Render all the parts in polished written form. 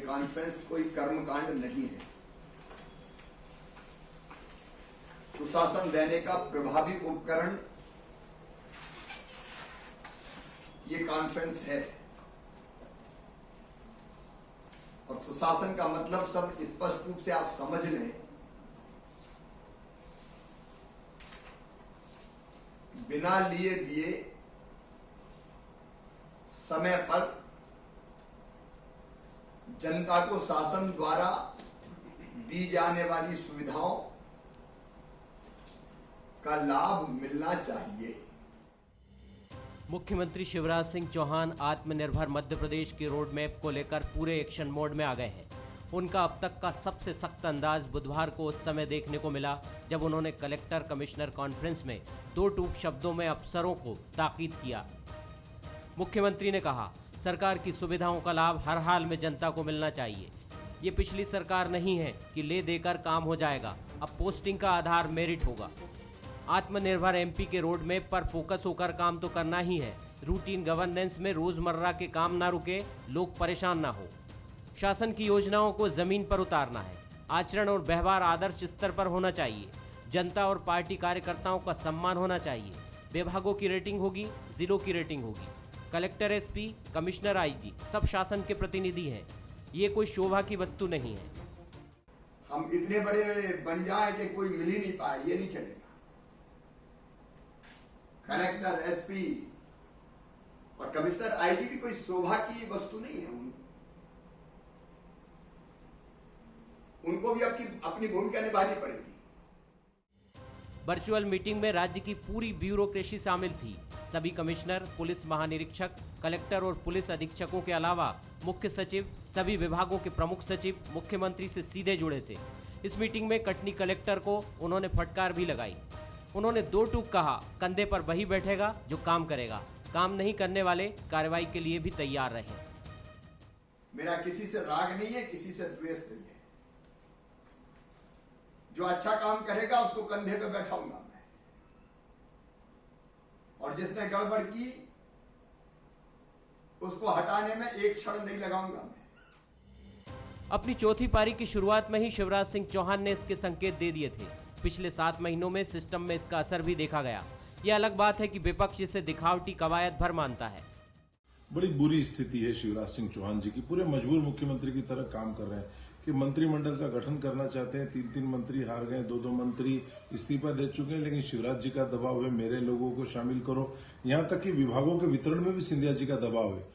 Conference कोई कर्मकांड नहीं है। सुशासन देने का प्रभावी उपकरण ये कॉन्फ्रेंस है। और सुशासन का मतलब सब स्पष्ट रूप से आप समझ लें, बिना लिए दिए समय पर जनता को शासन द्वारा दी जाने वाली सुविधाओं का लाभ मिलना चाहिए। मुख्यमंत्री शिवराज सिंह चौहान आत्मनिर्भर मध्य प्रदेश की रोड मैप को लेकर पूरे एक्शन मोड में आ गए हैं। उनका अब तक का सबसे सख्त अंदाज बुधवार को उस समय देखने को मिला जब उन्होंने कलेक्टर कमिश्नर कॉन्फ्रेंस में दो टूक शब्दों में अफसरों को ताकीद किया। मुख्यमंत्री ने कहा, सरकार की सुविधाओं का लाभ हर हाल में जनता को मिलना चाहिए। ये पिछली सरकार नहीं है कि ले देकर काम हो जाएगा, अब पोस्टिंग का आधार मेरिट होगा। आत्मनिर्भर एमपी के रोड मैप पर फोकस होकर काम तो करना ही है। रूटीन गवर्नेंस में रोजमर्रा के काम ना रुके, लोग परेशान ना हो। शासन की योजनाओं को जमीन पर उतारना है। आचरण और व्यवहार आदर्श स्तर पर होना चाहिए। जनता और पार्टी कार्यकर्ताओं का सम्मान होना चाहिए। विभागों की रेटिंग होगी, जिलों की रेटिंग होगी। कलेक्टर, एसपी, कमिश्नर, आईजी सब शासन के प्रतिनिधि हैं। ये कोई शोभा की वस्तु नहीं है। हम इतने बड़े बन जाए कि कोई मिल ही नहीं पाए, ये नहीं चलेगा। कलेक्टर, एसपी और कमिश्नर, आईजी भी कोई शोभा की वस्तु नहीं है। उनको भी अपनी भूमिका निभानी पड़ेगी। वर्चुअल मीटिंग में राज्य की पूरी ब्यूरोक्रेसी शामिल थी। सभी कमिश्नर, पुलिस महानिरीक्षक, कलेक्टर और पुलिस अधीक्षकों के अलावा मुख्य सचिव, सभी विभागों के प्रमुख सचिव मुख्यमंत्री से सीधे जुड़े थे। इस मीटिंग में कटनी कलेक्टर को उन्होंने फटकार भी लगाई। उन्होंने दो टूक कहा, कंधे पर वही बैठेगा जो काम करेगा। काम नहीं करने वाले कार्रवाई के लिए भी तैयार रहे। मेरा किसी से राग नहीं है, किसी से द्वेष नहीं है। जो अच्छा काम करेगा उसको कंधे पे बैठाऊंगा मैं, और जिसने गड़बड़ की उसको हटाने में एक क्षण नहीं लगाऊंगा मैं। अपनी चौथी पारी की शुरुआत में ही शिवराज सिंह चौहान ने इसके संकेत दे दिए थे। पिछले 7 महीनों में सिस्टम में इसका असर भी देखा गया। यह अलग बात है कि विपक्ष इसे दिखावटी कवायद भर मानता है। बड़ी बुरी स्थिति है शिवराज सिंह चौहान जी की। पूरे मजबूर मुख्यमंत्री की तरह काम कर रहे हैं कि मंत्रिमंडल का गठन करना चाहते हैं। 3 मंत्री हार गए, 2 मंत्री इस्तीफा दे चुके हैं, लेकिन शिवराज जी का दबाव है, मेरे लोगों को शामिल करो। यहां तक कि विभागों के वितरण में भी सिंधिया जी का दबाव है।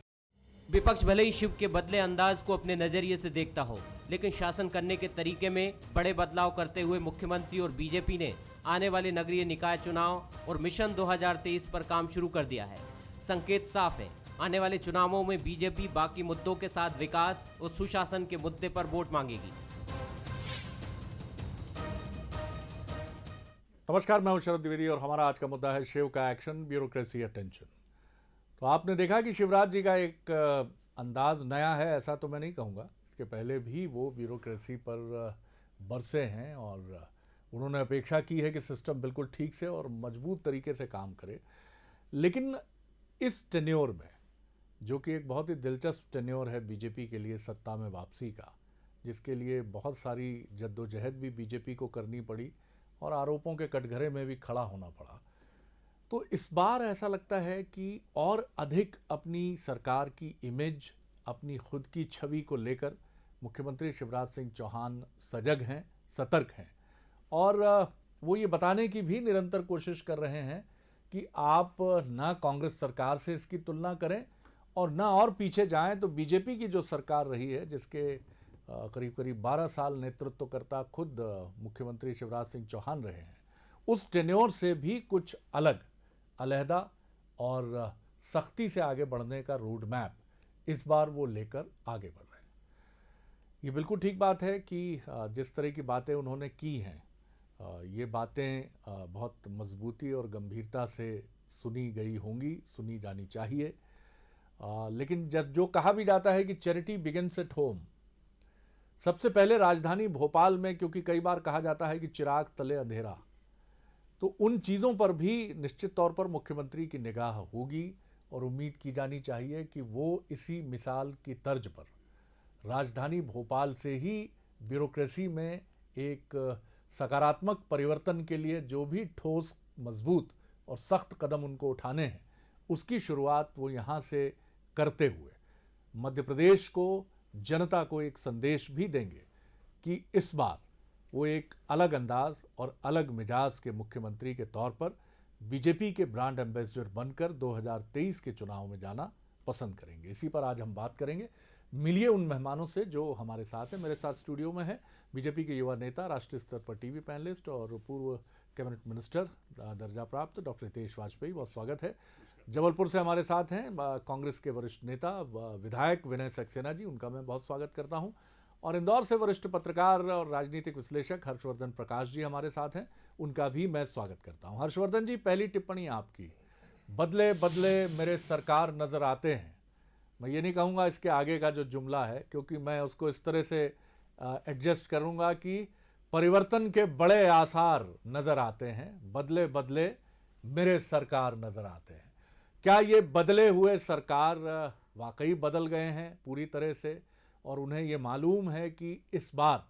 विपक्ष भले ही शिव के बदले अंदाज को अपने नजरिए से देखता हो, लेकिन शासन करने के तरीके में बड़े बदलाव करते हुए मुख्यमंत्री और बीजेपी ने आने वाले नगरीय निकाय चुनाव और मिशन 2023 पर काम शुरू कर दिया है। संकेत साफ है, आने वाले चुनावों में बीजेपी बाकी मुद्दों के साथ विकास और सुशासन के मुद्दे पर वोट मांगेगी। नमस्कार, मैं हूं शरद द्विवेदी और हमारा आज का मुद्दा है शिव का एक्शन, ब्यूरोक्रेसी अटेंशन। तो आपने देखा कि शिवराज जी का एक अंदाज नया है, ऐसा तो मैं नहीं कहूँगा। इसके पहले भी वो ब्यूरोक्रेसी पर बरसे हैं और उन्होंने अपेक्षा की है कि सिस्टम बिल्कुल ठीक से और मजबूत तरीके से काम करे। लेकिन इस टेन्योर में, जो कि एक बहुत ही दिलचस्प टेन्योर है बीजेपी के लिए सत्ता में वापसी का, जिसके लिए बहुत सारी जद्दोजहद भी बीजेपी को करनी पड़ी और आरोपों के कटघरे में भी खड़ा होना पड़ा, तो इस बार ऐसा लगता है कि और अधिक अपनी सरकार की इमेज, अपनी खुद की छवि को लेकर मुख्यमंत्री शिवराज सिंह चौहान सजग हैं, सतर्क हैं और वो ये बताने की भी निरंतर कोशिश कर रहे हैं कि आप ना कांग्रेस सरकार से इसकी तुलना करें और ना और पीछे जाएं तो बीजेपी की जो सरकार रही है, जिसके करीब करीब 12 साल नेतृत्वकर्ता खुद मुख्यमंत्री शिवराज सिंह चौहान रहे हैं, उस टेन्योर से भी कुछ अलग, अलहदा और सख्ती से आगे बढ़ने का रोड मैप इस बार वो लेकर आगे बढ़ रहे हैं। ये बिल्कुल ठीक बात है कि जिस तरह की बातें उन्होंने की हैं, ये बातें बहुत मजबूती और गंभीरता से सुनी गई होंगी, सुनी जानी चाहिए। लेकिन जब जो कहा भी जाता है कि चैरिटी बिगिंस एट होम, सबसे पहले राजधानी भोपाल में, क्योंकि कई बार कहा जाता है कि चिराग तले अंधेरा, तो उन चीज़ों पर भी निश्चित तौर पर मुख्यमंत्री की निगाह होगी और उम्मीद की जानी चाहिए कि वो इसी मिसाल की तर्ज पर राजधानी भोपाल से ही ब्यूरोक्रेसी में एक सकारात्मक परिवर्तन के लिए जो भी ठोस, मजबूत और सख्त कदम उनको उठाने हैं, उसकी शुरुआत वो यहाँ से करते हुए मध्य प्रदेश को, जनता को एक संदेश भी देंगे कि इस बार वो एक अलग अंदाज और अलग मिजाज के मुख्यमंत्री के तौर पर बीजेपी के ब्रांड एम्बेसडर बनकर 2023 के चुनाव में जाना पसंद करेंगे। इसी पर आज हम बात करेंगे। मिलिए उन मेहमानों से जो हमारे साथ हैं। मेरे साथ स्टूडियो में है बीजेपी के युवा नेता, राष्ट्रीय स्तर पर टीवी पैनलिस्ट और पूर्व कैबिनेट मिनिस्टर दर्जा प्राप्त डॉक्टर हितेश वाजपेयी, बहुत स्वागत है। जबलपुर से हमारे साथ हैं कांग्रेस के वरिष्ठ नेता विधायक विनय सक्सेना जी, उनका मैं बहुत स्वागत करता हूं। और इंदौर से वरिष्ठ पत्रकार और राजनीतिक विश्लेषक हर्षवर्धन प्रकाश जी हमारे साथ हैं, उनका भी मैं स्वागत करता हूं। हर्षवर्धन जी, पहली टिप्पणी आपकी, बदले बदले मेरे सरकार नजर आते हैं। मैं ये नहीं कहूँगा इसके आगे का जो जुमला है, क्योंकि मैं उसको इस तरह से एडजस्ट करूँगा कि परिवर्तन के बड़े आसार नजर आते हैं, बदले बदले मेरे सरकार नजर आते हैं। क्या ये बदले हुए सरकार वाकई बदल गए हैं पूरी तरह से, और उन्हें ये मालूम है कि इस बार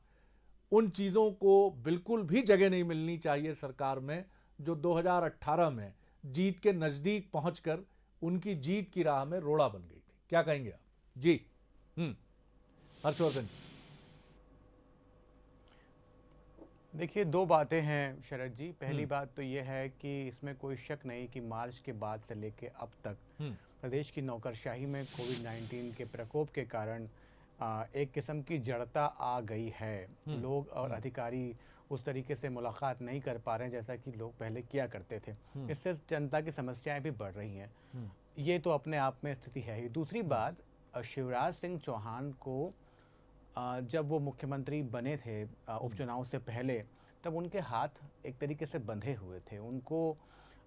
उन चीज़ों को बिल्कुल भी जगह नहीं मिलनी चाहिए सरकार में जो 2018 में जीत के नज़दीक पहुंचकर उनकी जीत की राह में रोड़ा बन गई थी? क्या कहेंगे आप जी? हर्षवर्धन जी। देखिए, दो बातें हैं शरद जी। पहली बात तो ये है कि इसमें कोई शक नहीं कि मार्च के बाद से लेके अब तक प्रदेश की नौकरशाही में कोविड-19 के प्रकोप के कारण एक किस्म की जड़ता आ गई है। लोग और अधिकारी उस तरीके से मुलाकात नहीं कर पा रहे हैं जैसा कि लोग पहले किया करते थे। इससे जनता की समस्याएं भी बढ़ रही हैं। ये तो अपने आप में स्थिति है ही। दूसरी बात, शिवराज सिंह चौहान को जब वो मुख्यमंत्री बने थे उपचुनाव से पहले, तब उनके हाथ एक तरीके से बंधे हुए थे। उनको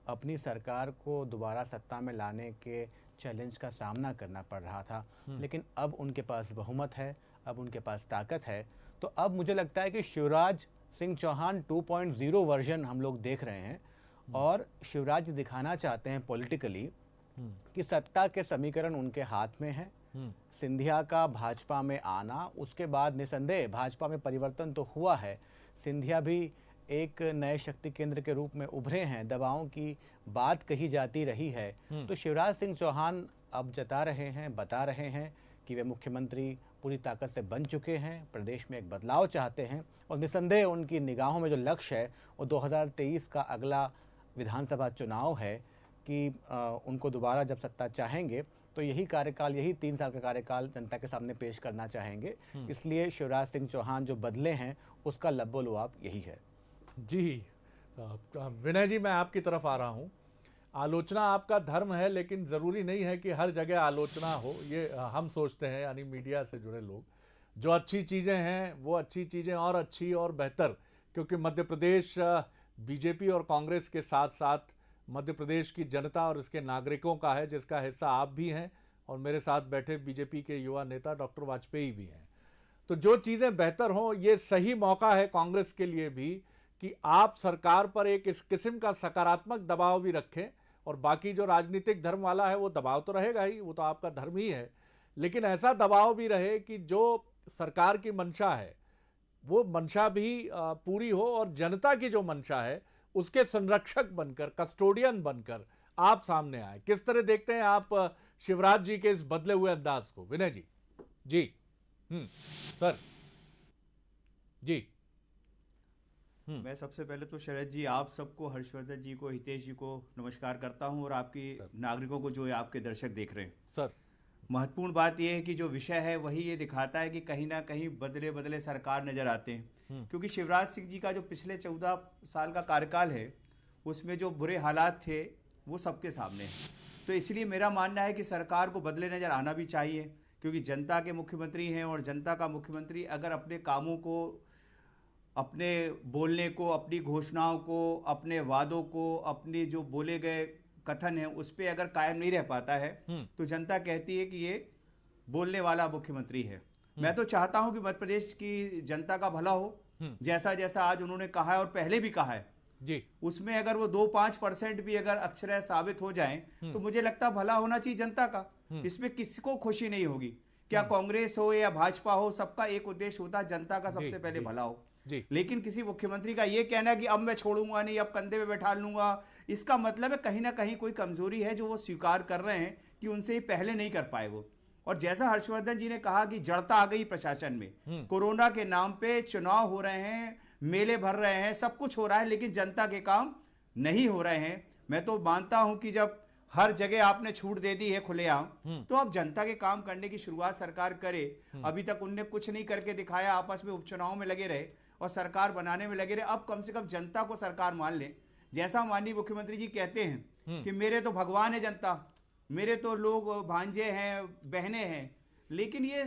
अपनी सरकार को दोबारा सत्ता में लाने के चैलेंज का सामना करना पड़ रहा था। लेकिन अब उनके पास बहुमत है, अब उनके पास ताकत है। तो अब मुझे लगता है कि शिवराज सिंह चौहान 2.0 वर्जन हम लोग देख रहे हैं। और शिवराज दिखाना चाहते हैं पॉलिटिकली कि सत्ता के समीकरण उनके हाथ में है। सिंधिया का भाजपा में आना, उसके बाद निसंदेह भाजपा में परिवर्तन तो हुआ है। सिंधिया भी एक नए शक्ति केंद्र के रूप में उभरे हैं, दबावों की बात कही जाती रही है। तो शिवराज सिंह चौहान अब जता रहे हैं, बता रहे हैं कि वे मुख्यमंत्री पूरी ताकत से बन चुके हैं, प्रदेश में एक बदलाव चाहते हैं। और निसंदेह उनकी निगाहों में जो लक्ष्य है वो 2023 का अगला विधानसभा चुनाव है कि उनको दोबारा जब सत्ता चाहेंगे तो यही कार्यकाल, यही 3 साल का कार्यकाल जनता के सामने पेश करना चाहेंगे। इसलिए शिवराज सिंह चौहान जो बदले हैं उसका लब्बो-लुआब यही है। जी विनय जी, मैं आपकी तरफ आ रहा हूँ। आलोचना आपका धर्म है, लेकिन ज़रूरी नहीं है कि हर जगह आलोचना हो। ये हम सोचते हैं, यानी मीडिया से जुड़े लोग, जो अच्छी चीज़ें हैं वो अच्छी चीज़ें और अच्छी और बेहतर, क्योंकि मध्य प्रदेश बीजेपी और कांग्रेस के साथ साथ मध्य प्रदेश की जनता और इसके नागरिकों का है, जिसका हिस्सा आप भी हैं और मेरे साथ बैठे बीजेपी के युवा नेता डॉक्टर वाजपेयी भी हैं। तो जो चीज़ें बेहतर हों, ये सही मौका है कांग्रेस के लिए भी कि आप सरकार पर एक इस किस्म का सकारात्मक दबाव भी रखें। और बाकी जो राजनीतिक धर्म वाला है वो दबाव तो रहेगा ही, वो तो आपका धर्म ही है, लेकिन ऐसा दबाव भी रहे कि जो सरकार की मंशा है वो मंशा भी पूरी हो, और जनता की जो मंशा है उसके संरक्षक बनकर, कस्टोडियन बनकर आप सामने आए। किस तरह देखते हैं आप शिवराज जी के इस बदले हुए अंदाज को? विनय जी। जी सर जी। मैं सबसे पहले तो शरद जी, आप सबको, हर्षवर्धन जी को, हितेश जी को नमस्कार करता हूं, और आपकी नागरिकों को जो आपके दर्शक देख रहे हैं सर। महत्वपूर्ण बात यह है कि जो विषय है वही ये दिखाता है कि कहीं ना कहीं बदले बदले सरकार नजर आते हैं। क्योंकि शिवराज सिंह जी का जो पिछले 14 साल का कार्यकाल है उसमें जो बुरे हालात थे वो सबके सामने हैं। तो इसलिए मेरा मानना है कि सरकार को बदले नजर आना भी चाहिए, क्योंकि जनता के मुख्यमंत्री हैं, और जनता का मुख्यमंत्री अगर अपने कामों को, अपने बोलने को, अपनी घोषणाओं को, अपने वादों को, अपने जो बोले गए कथन है उस पर अगर कायम नहीं रह पाता है तो जनता कहती है कि ये बोलने वाला मुख्यमंत्री है। मैं तो चाहता हूं कि मध्य प्रदेश की जनता का भला हो, जैसा जैसा आज उन्होंने कहा है और पहले भी कहा है जी, उसमें अगर वो 2-5% भी अगर अक्षरशः साबित हो जाएं तो मुझे लगता भला होना चाहिए जनता का। इसमें किसी को खुशी नहीं होगी क्या कांग्रेस हो या भाजपा हो, सबका एक उद्देश्य होता है जनता का सबसे पहले भला हो। लेकिन किसी मुख्यमंत्री का ये कहना कि अब मैं छोड़ूंगा नहीं, अब कंधे पे बैठा लूंगा, इसका मतलब है कहीं ना कहीं कोई कमजोरी है जो वो स्वीकार कर रहे हैं कि उनसे पहले नहीं कर पाए वो। और जैसा हर्षवर्धन जी ने कहा कि जड़ता आ गई प्रशासन में, कोरोना के नाम पे चुनाव हो रहे हैं, मेले भर रहे हैं, सब कुछ हो रहा है, लेकिन जनता के काम नहीं हो रहे हैं। मैं तो मानता हूं कि जब हर जगह आपने छूट दे दी है खुलेआम, तो अब जनता के काम करने की शुरुआत सरकार करे। अभी तक उनने कुछ नहीं करके दिखाया, आपस में उपचुनाव में लगे रहे और सरकार बनाने में लगे रहे। अब कम से कम जनता को सरकार मान ले। जैसा माननीय मुख्यमंत्री जी कहते हैं कि मेरे तो भगवान है जनता, मेरे तो लोग भांजे हैं, बहनें हैं, लेकिन ये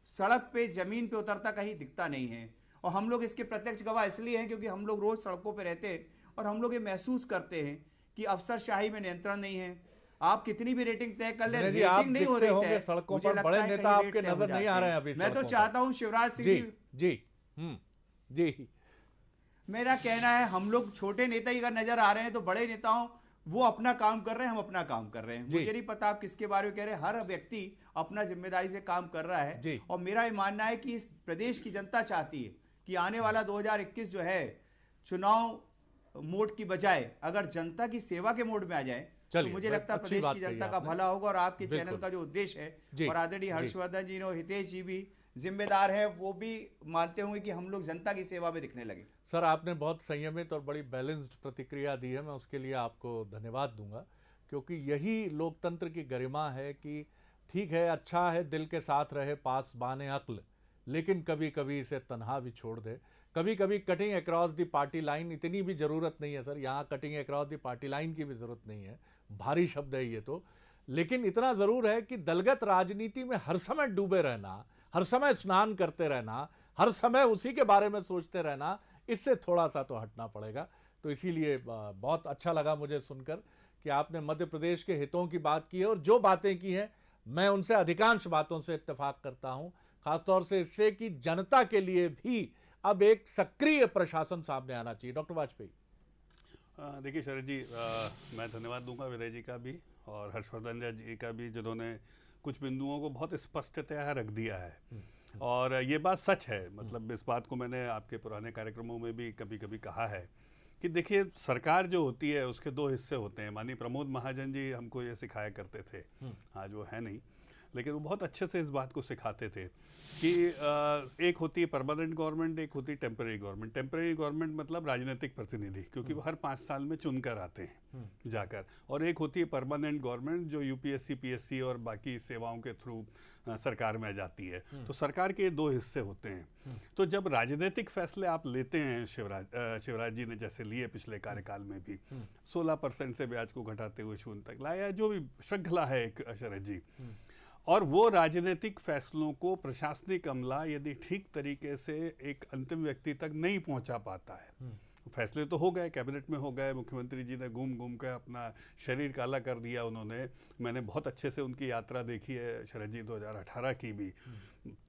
सड़क पे जमीन पे उतरता कहीं दिखता नहीं है। और हम लोग इसके प्रत्यक्ष गवाह इसलिए हैं क्योंकि हम लोग रोज सड़कों पे रहते हैं और हम लोग ये महसूस करते हैं कि अफसरशाही में नियंत्रण नहीं है। आप कितनी भी रेटिंग तय कर ले, रेटिंग नहीं हो रही है। सड़कों पर बड़े नेता आपके नजर नहीं आ रहे हैं अभी। मैं तो चाहता हूं शिवराज सिंह जी मेरा कहना है हम लोग छोटे नेता ही अगर नजर आ रहे हैं तो बड़े नेताओं वो अपना काम कर रहे हैं, हम अपना काम कर रहे हैं। मुझे नहीं पता आप किसके बारे में कह रहे हैं, हर व्यक्ति अपना जिम्मेदारी से काम कर रहा है। और मेरा ये मानना है कि इस प्रदेश की जनता चाहती है कि आने वाला 2021 जो है चुनाव मोड की बजाय अगर जनता की सेवा के मोड में आ जाए तो मुझे लगता है प्रदेश की जनता का भला होगा। और आपके चैनल का जो उद्देश्य है, और आदरणीय हर्षवर्धन जी और हितेश जी भी जिम्मेदार है, वो भी मानते होंगे कि हम लोग जनता की सेवा में दिखने लगे। सर, आपने बहुत संयमित और बड़ी बैलेंस्ड प्रतिक्रिया दी है, मैं उसके लिए आपको धन्यवाद दूंगा, क्योंकि यही लोकतंत्र की गरिमा है कि ठीक है, अच्छा है दिल के साथ रहे पास बाने अक्ल, लेकिन कभी कभी इसे तन्हा भी छोड़ दे। कभी कभी cutting across the party line इतनी भी ज़रूरत नहीं है सर, यहाँ cutting across the party line की भी ज़रूरत नहीं है, भारी शब्द है ये तो, लेकिन इतना ज़रूर है कि दलगत राजनीति में हर समय डूबे रहना, हर समय स्नान करते रहना, हर समय उसी के बारे में सोचते रहना, इससे थोड़ा सा तो हटना पड़ेगा। तो इसीलिए बहुत अच्छा लगा मुझे सुनकर कि आपने मध्य प्रदेश के हितों की बात की है, और जो बातें की हैं मैं उनसे अधिकांश बातों से इत्तेफाक करता हूं, खासतौर से इससे कि जनता के लिए भी अब एक सक्रिय प्रशासन सामने आना चाहिए। डॉक्टर वाजपेयी। देखिए शरद जी, मैं धन्यवाद दूंगा विनय जी का भी और हर्षवर्धन जी का भी, जिन्होंने कुछ बिंदुओं को बहुत स्पष्टतया रख दिया है। और ये बात सच है, मतलब इस बात को मैंने आपके पुराने कार्यक्रमों में भी कभी कभी कहा है कि देखिए, सरकार जो होती है उसके दो हिस्से होते हैं। माननीय प्रमोद महाजन जी हमको ये सिखाया करते थे, आज वो है नहीं, लेकिन वो बहुत अच्छे से इस बात को सिखाते थे कि एक होती है परमानेंट गवर्नमेंट, एक होती है टेम्परेरी गवर्नमेंट। टेम्परेरी गवर्नमेंट मतलब राजनीतिक प्रतिनिधि, क्योंकि वो हर 5 साल में चुनकर आते हैं जाकर, और एक होती है परमानेंट गवर्नमेंट जो यूपीएससी, पीएससी और बाकी सेवाओं के थ्रू सरकार में जाती है। तो सरकार के 2 हिस्से होते हैं। तो जब राजनीतिक फैसले आप लेते हैं, शिवराज जी ने जैसे लिए पिछले कार्यकाल में भी 16% से ब्याज को घटाते हुए 0 तक लाया, जो भी श्रृंखला है एक शरद जी, और वो राजनीतिक फैसलों को प्रशासनिक अमला यदि ठीक तरीके से एक अंतिम व्यक्ति तक नहीं पहुंचा पाता है, फैसले तो हो गए, कैबिनेट में हो गए, मुख्यमंत्री जी ने घूम घूम कर अपना शरीर काला कर दिया उन्होंने। मैंने बहुत अच्छे से उनकी यात्रा देखी है शरद जी, 2018 की भी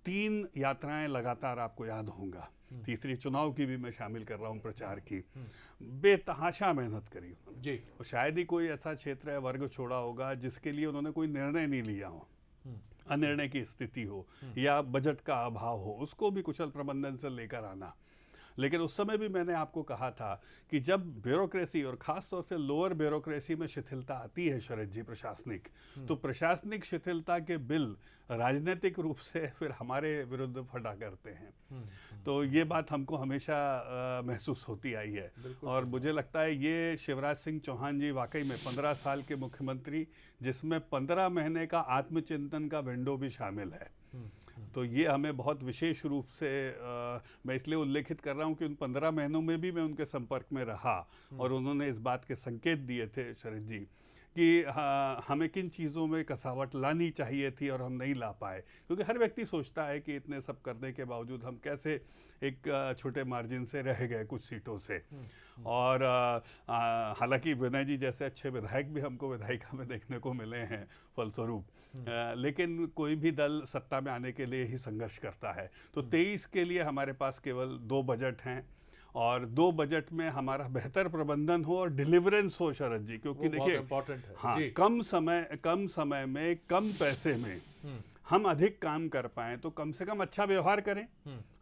3 यात्राएं लगातार आपको याद होंगे, तीसरी चुनाव की भी मैं शामिल कर रहा हूँ प्रचार की। बेतहाशा मेहनत करी उन्होंने जी, और शायद ही कोई ऐसा क्षेत्र है, वर्ग छोड़ा होगा जिसके लिए उन्होंने कोई निर्णय नहीं लिया हो, अनिर्णय की स्थिति हो या बजट का अभाव हो, उसको भी कुशल प्रबंधन से लेकर आना। लेकिन उस समय भी मैंने आपको कहा था कि जब ब्यूरोक्रेसी और खास तौर से लोअर ब्यूरोक्रेसी में शिथिलता आती है शरद जी प्रशासनिक, तो प्रशासनिक शिथिलता के बिल राजनीतिक रूप से फिर हमारे विरुद्ध फटा करते हैं। तो ये बात हमको हमेशा महसूस होती आई है, और मुझे लगता है ये शिवराज सिंह चौहान जी वाकई में 15 साल के मुख्यमंत्री, जिसमें 15 महीने का आत्मचिंतन का विंडो भी शामिल है। तो ये हमें बहुत विशेष रूप से मैं इसलिए उल्लेखित कर रहा हूँ कि उन 15 महीनों में भी मैं उनके संपर्क में रहा, और उन्होंने इस बात के संकेत दिए थे शरद जी कि हमें किन चीज़ों में कसावट लानी चाहिए थी और हम नहीं ला पाए, क्योंकि हर व्यक्ति सोचता है कि इतने सब करने के बावजूद हम कैसे एक छोटे मार्जिन से रह गए कुछ सीटों से। और हालांकि विनय जी जैसे अच्छे विधायक भी हमको विधायिका में देखने को मिले हैं फलस्वरूप, लेकिन कोई भी दल सत्ता में आने के लिए ही संघर्ष करता है। तो 23 के लिए हमारे पास केवल 2 बजट हैं, और 2 बजट में हमारा बेहतर प्रबंधन हो और डिलीवरेंस हो शरद जी, क्योंकि देखिए हाँ, कम समय में कम पैसे में हम अधिक काम कर पाएं तो कम से कम अच्छा व्यवहार करें,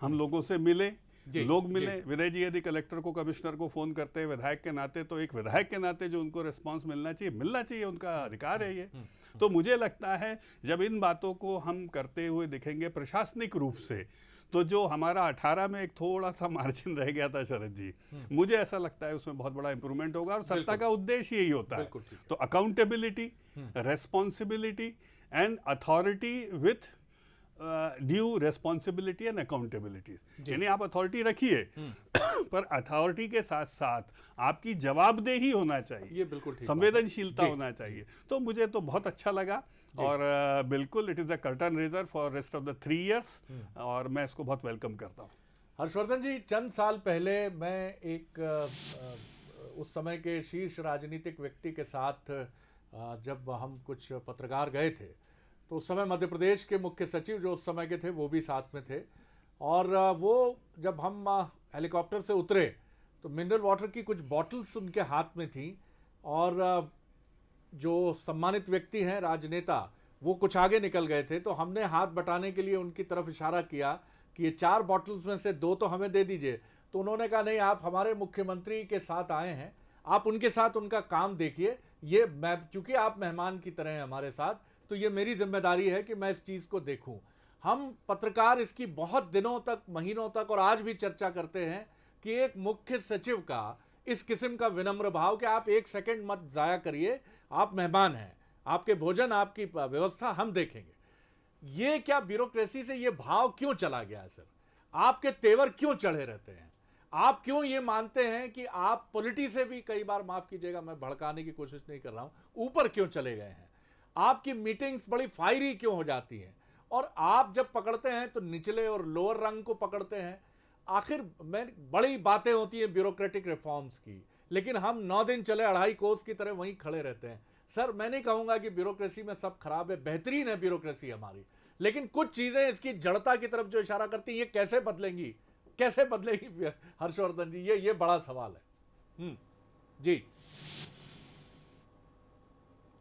हम लोगों से मिले, लोग मिले। विनय जी यदि कलेक्टर को, कमिश्नर को फोन करते हैं विधायक के नाते, तो एक विधायक के नाते जो उनको रिस्पांस मिलना चाहिए, उनका अधिकार है ये। तो मुझे लगता है जब इन बातों को हम करते हुए दिखेंगे प्रशासनिक रूप से, तो जो हमारा 18 में एक थोड़ा सा मार्जिन रह गया था शरद जी, मुझे ऐसा लगता है उसमें बहुत बड़ा इंप्रूवमेंट होगा। और सत्ता का उद्देश्य यही होता है। तो accountability, responsibility and authority with due responsibility and accountability, यानी आप अथॉरिटी रखिए पर अथॉरिटी के साथ साथ आपकी जवाबदेही होना चाहिए, ये बिल्कुल ठीक, संवेदनशीलता होना चाहिए। तो मुझे तो बहुत अच्छा लगा और बिल्कुल it is a curtain raiser for rest of the 3 years और मैं इसको बहुत वेलकम करता हूँ। हर्षवर्धन जी, चंद साल पहले मैं एक उस समय के शीर्ष राजनीतिक व्यक्ति के साथ जब हम कुछ पत्रकार गए थे, तो उस समय मध्य प्रदेश के मुख्य सचिव जो उस समय के थे वो भी साथ में थे, और वो जब हम हेलीकॉप्टर से उतरे तो मिनरल वाटर की कुछ बॉटल्स उनके हाथ में थी, और जो सम्मानित व्यक्ति हैं राजनेता वो कुछ आगे निकल गए थे, तो हमने हाथ बटाने के लिए उनकी तरफ इशारा किया कि ये 4 बॉटल्स में से 2 तो हमें दे दीजिए। तो उन्होंने कहा नहीं, आप हमारे मुख्यमंत्री के साथ आए हैं, आप उनके साथ उनका काम देखिए, ये मैं चूंकि आप मेहमान की तरह हैं हमारे साथ, तो ये मेरी जिम्मेदारी है कि मैं इस चीज़ को देखूं। हम पत्रकार इसकी बहुत दिनों तक, महीनों तक और आज भी चर्चा करते हैं कि एक मुख्य सचिव का इस किस्म का विनम्र भाव कि आप 1 सेकंड मत ज़ाया करिए, आप मेहमान हैं, आपके भोजन, आपकी व्यवस्था हम देखेंगे। ये क्या ब्यूरोक्रेसी से ये भाव क्यों चला गया है सर? आपके तेवर क्यों चढ़े रहते हैं? आप क्यों ये मानते हैं कि आप पॉलिटी से भी कई बार, माफ कीजिएगा मैं भड़काने की कोशिश नहीं कर रहा हूं, ऊपर क्यों चले गए हैं? आपकी मीटिंग्स बड़ी फायरी क्यों हो जाती हैं? और आप जब पकड़ते हैं तो निचले और लोअर रंग को पकड़ते हैं। आखिर में बड़ी बातें होती हैं ब्यूरोक्रेटिक रिफॉर्म्स की, लेकिन हम 9 दिन चले 2.5 कोस की तरह वहीं खड़े रहते हैं। सर, मैं नहीं कहूंगा कि ब्यूरोक्रेसी में सब खराब है, बेहतरीन है ब्यूरोक्रेसी हमारी, लेकिन कुछ चीजें इसकी जड़ता की तरफ जो इशारा करती हैं, ये कैसे बदलेंगी, कैसे बदलेगी हर्षवर्धन जी? ये बड़ा सवाल है। जी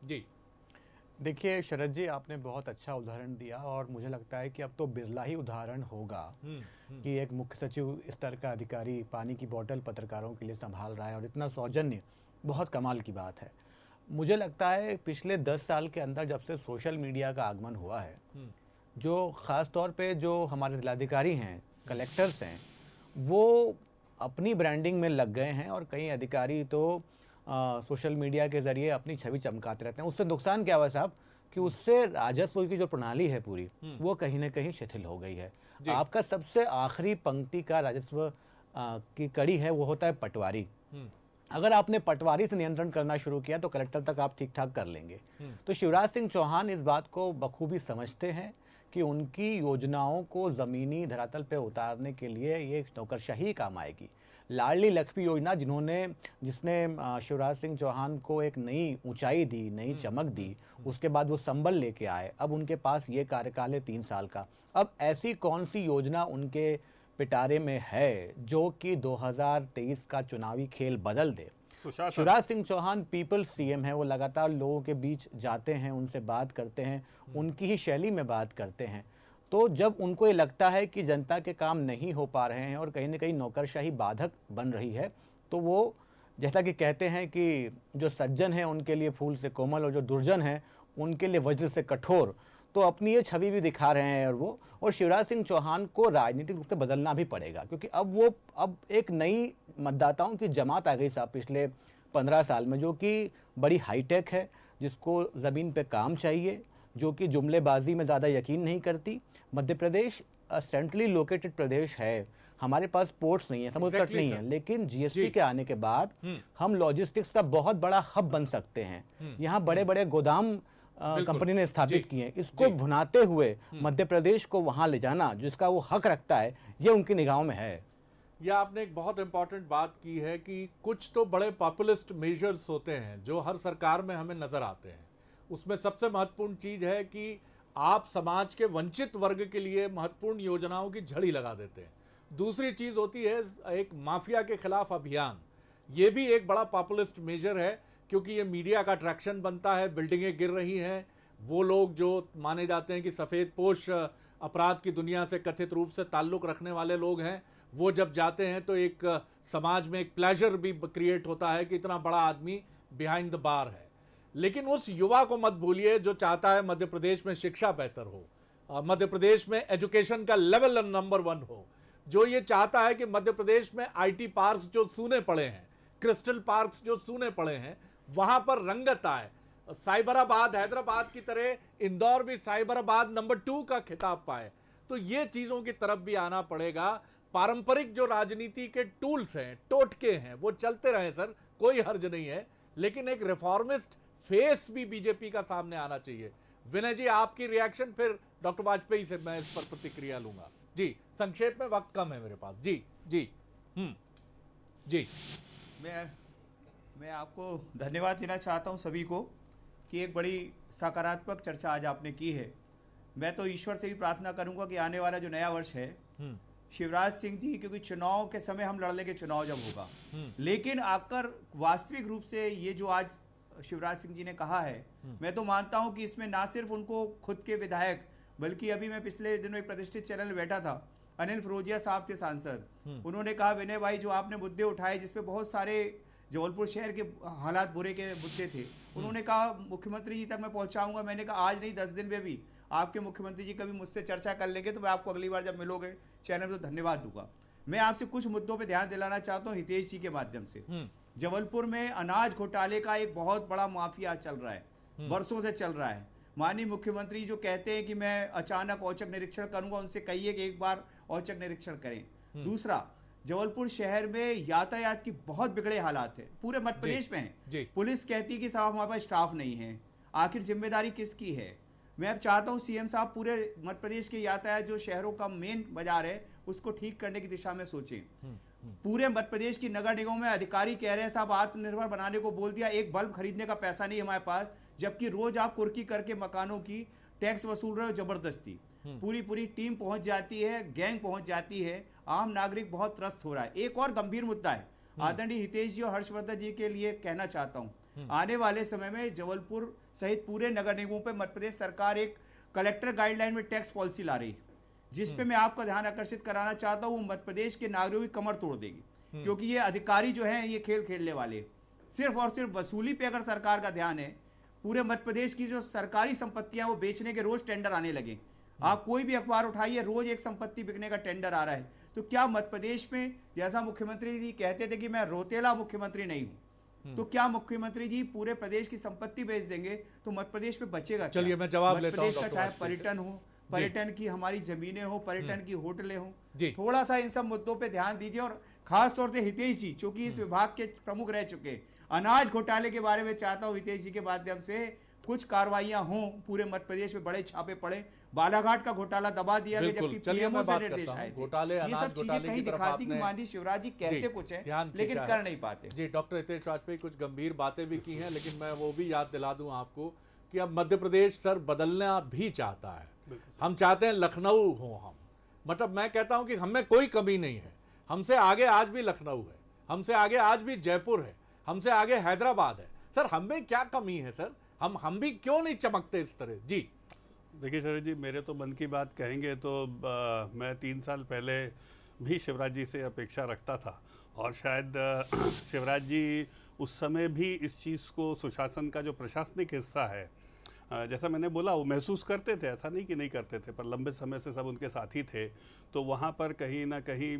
जी। देखिए शरद जी, आपने बहुत अच्छा उदाहरण दिया और मुझे लगता है कि अब तो बिरला ही उदाहरण होगा कि एक मुख्य सचिव इस तरह का अधिकारी पानी की बोतल पत्रकारों के लिए संभाल रहा है, और इतना सौजन्य, बहुत कमाल की बात है। मुझे लगता है पिछले 10 साल के अंदर जब से सोशल मीडिया का आगमन हुआ है, जो ख़ास तौर पे जो हमारे जिलाधिकारी हैं, कलेक्टर्स हैं, वो अपनी ब्रांडिंग में लग गए हैं, और कई अधिकारी तो सोशल मीडिया के ज़रिए अपनी छवि चमकाते रहते हैं। उससे नुकसान क्या हुआ साहब कि उससे राजस्व की जो प्रणाली है पूरी, वो कहीं ना कहीं शिथिल हो गई है। आपका सबसे आखिरी पंक्ति का राजस्व की कड़ी है, वो होता है पटवारी। अगर आपने पटवारी से नियंत्रण करना शुरू किया तो कलेक्टर तक आप ठीक ठाक कर लेंगे। तो शिवराज सिंह चौहान इस बात को बखूबी समझते हैं कि उनकी योजनाओं को ज़मीनी धरातल पे उतारने के लिए ये नौकरशाही काम आएगी। लाडली लक्ष्मी योजना जिसने शिवराज सिंह चौहान को एक नई ऊंचाई दी, नई चमक दी, उसके बाद वो संबल लेके आए। अब उनके पास ये कार्यकाल है 3 साल का। अब ऐसी कौन सी योजना उनके पिटारे में है जो कि 2023 का चुनावी खेल बदल दे? शिवराज सिंह चौहान पीपल सीएम है, वो लगातार लोगों के बीच जाते हैं, उनसे बात करते हैं, उनकी ही शैली में बात करते हैं। तो जब उनको ये लगता है कि जनता के काम नहीं हो पा रहे हैं और कहीं ना कहीं नौकरशाही बाधक बन रही है, तो वो जैसा कि कहते हैं कि जो सज्जन है उनके लिए फूल से कोमल और जो दुर्जन है उनके लिए वज्र से कठोर, तो अपनी ये छवि भी दिखा रहे हैं। और शिवराज सिंह चौहान को राजनीतिक रूप से बदलना भी पड़ेगा, क्योंकि अब एक नई मतदाताओं की जमात आ गई साहब पिछले 15 साल में, जो कि बड़ी हाईटेक है, जिसको ज़मीन पे काम चाहिए, जो कि जुमलेबाजी में ज़्यादा यकीन नहीं करती। मध्य प्रदेश सेंट्रली लोकेटेड प्रदेश है, हमारे पास पोर्ट्स नहीं है, समुद्र तट नहीं है, लेकिन जीएसटी के आने के बाद हम लॉजिस्टिक्स का बहुत बड़ा हब बन सकते हैं। यहाँ बड़े बड़े गोदाम कंपनी ने स्थापित किए हैं। इसको भुनाते हुए मध्य प्रदेश को वहां ले जाना, जिसका वो हक रखता है, ये उनकी निगाहों में है। यह आपने एक बहुत इंपॉर्टेंट बात की है कि कुछ तो बड़े पॉपुलिस्ट मेजर्स होते हैं जो हर सरकार में हमें नजर आते हैं। उसमें सबसे महत्वपूर्ण चीज है कि आप समाज के वंचित वर्ग के लिए महत्वपूर्ण योजनाओं की झड़ी लगा देते हैं। दूसरी चीज होती है एक माफिया के खिलाफ अभियान। ये भी एक बड़ा पॉपुलिस्ट मेजर है, क्योंकि ये मीडिया का अट्रैक्शन बनता है, बिल्डिंगें गिर रही हैं, वो लोग जो माने जाते हैं कि सफ़ेद पोश अपराध की दुनिया से कथित रूप से ताल्लुक़ रखने वाले लोग हैं, वो जब जाते हैं तो एक समाज में एक प्लेजर भी क्रिएट होता है कि इतना बड़ा आदमी बिहाइंड द बार है। लेकिन उस युवा को मत भूलिए जो चाहता है मध्य प्रदेश में शिक्षा बेहतर हो, मध्य प्रदेश में एजुकेशन का लेवल नंबर 1 हो, जो ये चाहता है कि मध्य प्रदेश में IT पार्क्स जो सूने पड़े हैं, क्रिस्टल पार्क्स जो सूने पड़े हैं, वहाँ पर रंगत आए। साइबराबाद हैदराबाद की तरह इंदौर भी साइबराबाद नंबर 2 का खिताब पाए। तो ये चीज़ों की तरफ भी आना पड़ेगा। पारंपरिक जो राजनीति के टूल्स हैं, टोटके हैं, वो चलते रहे सर, कोई हर्ज नहीं है, लेकिन एक रिफॉर्मिस्ट फेस भी बीजेपी का सामने आना चाहिए। विनय जी, आपकी रिएक्शन, फिर डॉक्टर वाजपेयी से मैं इस पर प्रतिक्रिया लूंगा। जी, संक्षेप में, वक्त कम है मेरे पास। जी जी जी। मैं आपको धन्यवाद देना चाहता हूं सभी को कि एक बड़ी सकारात्मक चर्चा आज आपने की है। मैं तो ईश्वर से भी प्रार्थना करूंगा कि आने वाला जो नया वर्ष है, शिवराज सिंह जी, क्योंकि चुनाव के समय हम लड़ लेंगे चुनाव जब होगा, लेकिन आकर वास्तविक रूप से ये जो आज शिवराज सिंह जी ने कहा है, मैं तो मानता हूं कि इसमें ना सिर्फ उनको खुद के विधायक, बल्कि अभी मैं पिछले दिनों एक प्रतिष्ठित चैनल में बैठा था, अनिल फिरोजिया साहब थे सांसद, उन्होंने कहा विनय भाई जो आपने मुद्दे उठाए जिसपे बहुत सारे जबलपुर शहर के हालात बुरे के मुद्दे थे, उन्होंने कहा मुख्यमंत्री जी तक मैं पहुंचाऊंगा। मैंने कहा आज नहीं 10 दिन में भी आपके मुख्यमंत्री जी कभी मुझसे चर्चा कर लेंगे तो मैं आपको अगली बार जब मिलोगे चैनल में तो धन्यवाद दूंगा। मैं आपसे कुछ मुद्दों पे ध्यान दिलाना चाहता हूँ हितेश जी के माध्यम से। जबलपुर में अनाज घोटाले का एक बहुत बड़ा माफिया चल रहा है, बरसों से चल रहा है। माननीय मुख्यमंत्री जो कहते हैं कि मैं अचानक औचक निरीक्षण करूंगा, उनसे कहिए कि एक बार औचक निरीक्षण करें। दूसरा, जबलपुर शहर में यातायात की बहुत बिगड़े हालात है, पूरे मध्य प्रदेश में है। पुलिस कहती है कि साहब हमारे पास स्टाफ नहीं है, आखिर जिम्मेदारी किसकी है? मैं अब चाहता हूं सीएम साहब पूरे मध्य प्रदेश के यातायात जो शहरों का मेन बाजार है उसको ठीक करने की दिशा में सोचें। पूरे मध्य प्रदेश की नगर निगम में अधिकारी कह रहे हैं साहब आत्मनिर्भर बनाने को बोल दिया, एक बल्ब खरीदने का पैसा नहीं हमारे पास, जबकि रोज आप कुर्की करके मकानों की टैक्स वसूल रहे हो जबरदस्ती। पूरी टीम पहुंच जाती है, गैंग पहुंच जाती है, आम नागरिक बहुत त्रस्त हो रहा है। एक और गंभीर मुद्दा है, आदरणीय हितेश जी और हर्षवर्धन जी के लिए कहना चाहता हूं, आने वाले समय में जबलपुर सहित पूरे नगर निगमों पर मध्य प्रदेश सरकार एक कलेक्टर गाइडलाइन में टैक्स पॉलिसी ला रही है, जिसपे मैं आपका ध्यान आकर्षित कराना चाहता हूं। मध्य प्रदेश के नागरिकों की कमर तोड़ देगी, क्योंकि ये अधिकारी जो हैं ये खेल खेलने वाले, सिर्फ और सिर्फ वसूली पे अगर सरकार का ध्यान है, पूरे मध्य प्रदेश की जो सरकारी संपत्तियां वो बेचने के रोज टेंडर आने लगे। आप कोई भी अखबार उठाइए, रोज एक संपत्ति बिकने का टेंडर आ रहा है। तो क्या मध्य प्रदेश में, जैसा मुख्यमंत्री जी कहते थे कि मैं रोतेला मुख्यमंत्री नहीं हूं, तो क्या मुख्यमंत्री जी पूरे प्रदेश की संपत्ति बेच देंगे तो मध्य प्रदेश में बचेगा? चलिए मैं जवाब मध्य लेता हूं। प्रदेश का चाहे पर्यटन हो, पर्यटन की हमारी जमीनें हो, पर्यटन की होटलें हो, थोड़ा सा इन सब मुद्दों पे ध्यान दीजिए। और खास तौर से हितेश जी जो कि इस विभाग के प्रमुख रह चुके, अनाज घोटाले के बारे में चाहता हूं हितेश जी के माध्यम से कुछ कार्रवाइयां हों, पूरे मध्य प्रदेश में बड़े छापे पड़े। बालाघाट का घोटाला दबा दिया गया, जबकि पीएमओ से निर्देश आए थे। ये सब चीजें कहीं दिखाती कि माननीय शिवराज जी कहते कुछ है लेकिन कर नहीं पाते। जी, डॉक्टर हितेश वाजपेयी कुछ गंभीर बातें भी की हैं, लेकिन मैं वो भी याद दिला दूं आपको कि अब मध्य प्रदेश सर बदलना भी चाहता है। हम चाहते हैं लखनऊ हो हम, मतलब मैं कहता हूं कि हमें कोई कमी नहीं है, हमसे आगे आज भी लखनऊ है, हमसे आगे आज भी जयपुर है, हमसे आगे हैदराबाद है। सर हमें क्या कमी है सर? हम भी क्यों नहीं चमकते इस तरह? जी देखिए शरद जी, मेरे तो मन की बात कहेंगे तो मैं 3 साल पहले भी शिवराज जी से अपेक्षा रखता था, और शायद शिवराज जी उस समय भी इस चीज़ को, सुशासन का जो प्रशासनिक हिस्सा है, जैसा मैंने बोला, वो महसूस करते थे, ऐसा नहीं कि नहीं करते थे, पर लंबे समय से सब उनके साथी थे। तो वहाँ पर कहीं ना कहीं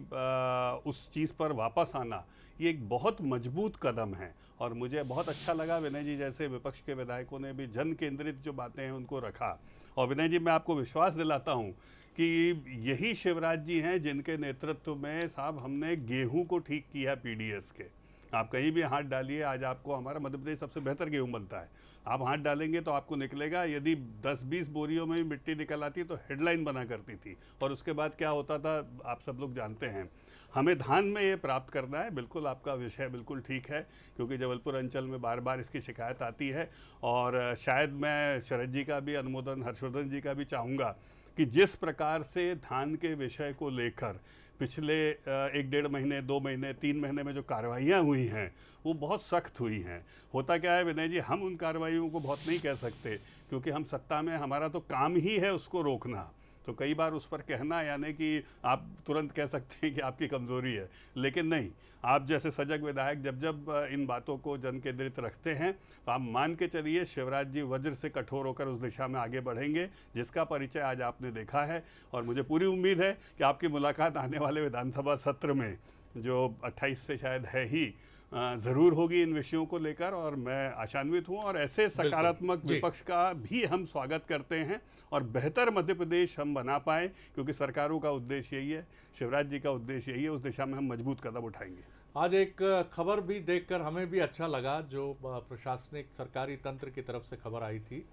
उस चीज़ पर वापस आना ये एक बहुत मजबूत कदम है। और मुझे बहुत अच्छा लगा विनय जी जैसे विपक्ष के विधायकों ने भी जन केंद्रित जो बातें हैं उनको रखा। और विनय जी, मैं आपको विश्वास दिलाता हूँ कि यही शिवराज जी हैं जिनके नेतृत्व में साहब हमने गेहूँ को ठीक किया पीडीएस के। आप कहीं भी हाथ डालिए, आज आपको हमारा मध्य प्रदेश सबसे बेहतर गेहूं बनता है। आप हाथ डालेंगे तो आपको निकलेगा। यदि 10-20 बोरियों में भी मिट्टी निकल आती तो हेडलाइन बना करती थी, और उसके बाद क्या होता था आप सब लोग जानते हैं। हमें धान में ये प्राप्त करना है। बिल्कुल आपका विषय बिल्कुल ठीक है, क्योंकि जबलपुर अंचल में बार बार इसकी शिकायत आती है। और शायद मैं शरद जी का भी अनुमोदन, हर्षवर्धन जी का भी चाहूँगा कि जिस प्रकार से धान के विषय को लेकर पिछले 1-1.5 महीने, 2 महीने, 3 महीने में जो कार्रवाइयाँ हुई हैं वो बहुत सख्त हुई हैं। होता क्या है विनय जी, हम उन कार्रवाइयों को बहुत नहीं कह सकते क्योंकि हम सत्ता में, हमारा तो काम ही है उसको रोकना। तो कई बार उस पर कहना यानी कि आप तुरंत कह सकते हैं कि आपकी कमज़ोरी है, लेकिन नहीं, आप जैसे सजग विधायक जब जब इन बातों को जन केंद्रित रखते हैं तो आप मान के चलिए शिवराज जी वज्र से कठोर होकर उस दिशा में आगे बढ़ेंगे जिसका परिचय आज आपने देखा है। और मुझे पूरी उम्मीद है कि आपकी मुलाकात आने वाले विधानसभा सत्र में जो 28 से शायद है ही ज़रूर होगी इन विषयों को लेकर, और मैं आशान्वित हूँ। और ऐसे सकारात्मक विपक्ष का भी हम स्वागत करते हैं और बेहतर मध्य प्रदेश हम बना पाएँ, क्योंकि सरकारों का उद्देश्य यही है, शिवराज जी का उद्देश्य यही है, उस दिशा में हम मजबूत कदम उठाएंगे। आज एक खबर भी देखकर हमें भी अच्छा लगा, जो प्रशासनिक सरकारी तंत्र की तरफ से खबर आई थी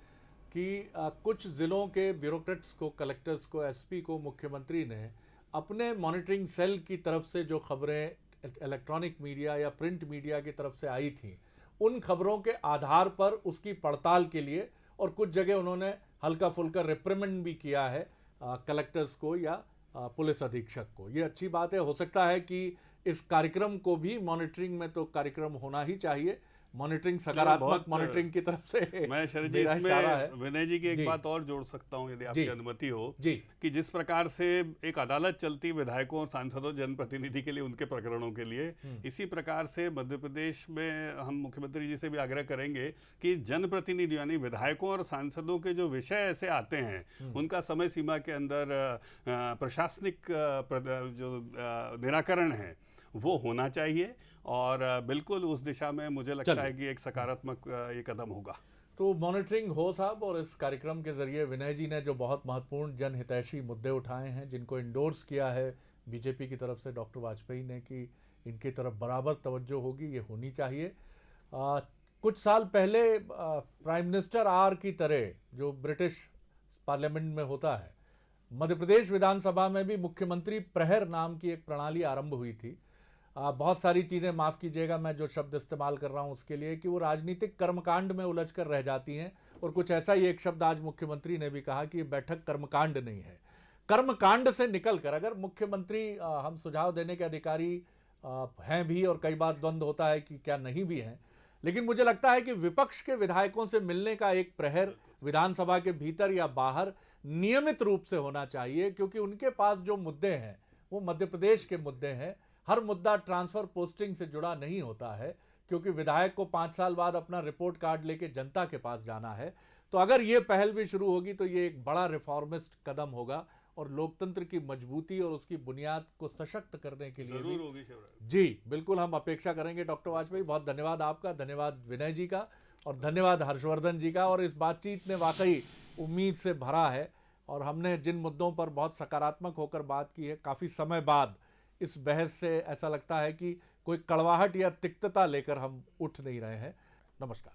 कि कुछ ज़िलों के ब्यूरोक्रेट्स को, कलेक्टर्स को, एसपी को मुख्यमंत्री ने अपने मॉनिटरिंग सेल की तरफ से जो खबरें इलेक्ट्रॉनिक मीडिया या प्रिंट मीडिया की तरफ से आई थी, उन खबरों के आधार पर उसकी पड़ताल के लिए, और कुछ जगह उन्होंने हल्का फुल्का रिप्रिमेंड भी किया है कलेक्टर्स को या पुलिस अधीक्षक को। ये अच्छी बात है। हो सकता है कि इस कार्यक्रम को भी, मॉनिटरिंग में तो कार्यक्रम होना ही चाहिए, मॉनिटरिंग सकारात्मक मॉनिटरिंग की तरफ से मैं शरद जी इसमें विनय जी की एक बात और जोड़ सकता हूं यदि आपकी अनुमति हो जी, कि जिस प्रकार से एक अदालत चलती विधायकों और सांसदों, जनप्रतिनिधि के लिए, उनके प्रकरणों के लिए, इसी प्रकार से मध्य प्रदेश में हम मुख्यमंत्री जी से भी आग्रह करेंगे कि जनप्रतिनिधि यानी विधायकों और सांसदों के जो विषय ऐसे आते हैं उनका समय सीमा के अंदर प्रशासनिक जो निराकरण है वो होना चाहिए, और बिल्कुल उस दिशा में मुझे लगता है कि एक सकारात्मक ये कदम होगा। तो मॉनिटरिंग हो साहब। और इस कार्यक्रम के जरिए विनय जी ने जो बहुत महत्वपूर्ण जनहितैषी मुद्दे उठाए हैं, जिनको इंडोर्स किया है बीजेपी की तरफ से डॉक्टर वाजपेयी ने कि इनकी तरफ बराबर तवज्जो होगी, ये होनी चाहिए। कुछ साल पहले प्राइम मिनिस्टर आर की तरह जो ब्रिटिश पार्लियामेंट में होता है, मध्य प्रदेश विधानसभा में भी मुख्यमंत्री प्रहर नाम की एक प्रणाली आरंभ हुई थी। बहुत सारी चीज़ें, माफ़ कीजिएगा मैं जो शब्द इस्तेमाल कर रहा हूं उसके लिए, कि वो राजनीतिक कर्मकांड में उलझ कर रह जाती हैं। और कुछ ऐसा ही एक शब्द आज मुख्यमंत्री ने भी कहा कि ये बैठक कर्मकांड नहीं है। कर्मकांड से निकलकर अगर मुख्यमंत्री, हम सुझाव देने के अधिकारी हैं भी, और कई बार द्वंद्व होता है कि क्या नहीं भी हैं, लेकिन मुझे लगता है कि विपक्ष के विधायकों से मिलने का एक प्रहर विधानसभा के भीतर या बाहर नियमित रूप से होना चाहिए, क्योंकि उनके पास जो मुद्दे हैं वो मध्य प्रदेश के मुद्दे हैं। हर मुद्दा ट्रांसफर पोस्टिंग से जुड़ा नहीं होता है, क्योंकि विधायक को 5 साल बाद अपना रिपोर्ट कार्ड लेके जनता के पास जाना है। तो अगर ये पहल भी शुरू होगी तो ये एक बड़ा रिफॉर्मिस्ट कदम होगा, और लोकतंत्र की मजबूती और उसकी बुनियाद को सशक्त करने के लिए जरूर होगी। जी बिल्कुल, हम अपेक्षा करेंगे। डॉक्टर वाजपेयी, बहुत धन्यवाद आपका, धन्यवाद विनय जी का, और धन्यवाद हर्षवर्धन जी का। और इस बातचीत ने वाकई उम्मीद से भरा है, और हमने जिन मुद्दों पर बहुत सकारात्मक होकर बात की है, काफ़ी समय बाद इस बहस से ऐसा लगता है कि कोई कड़वाहट या तिक्तता लेकर हम उठ नहीं रहे हैं। नमस्कार।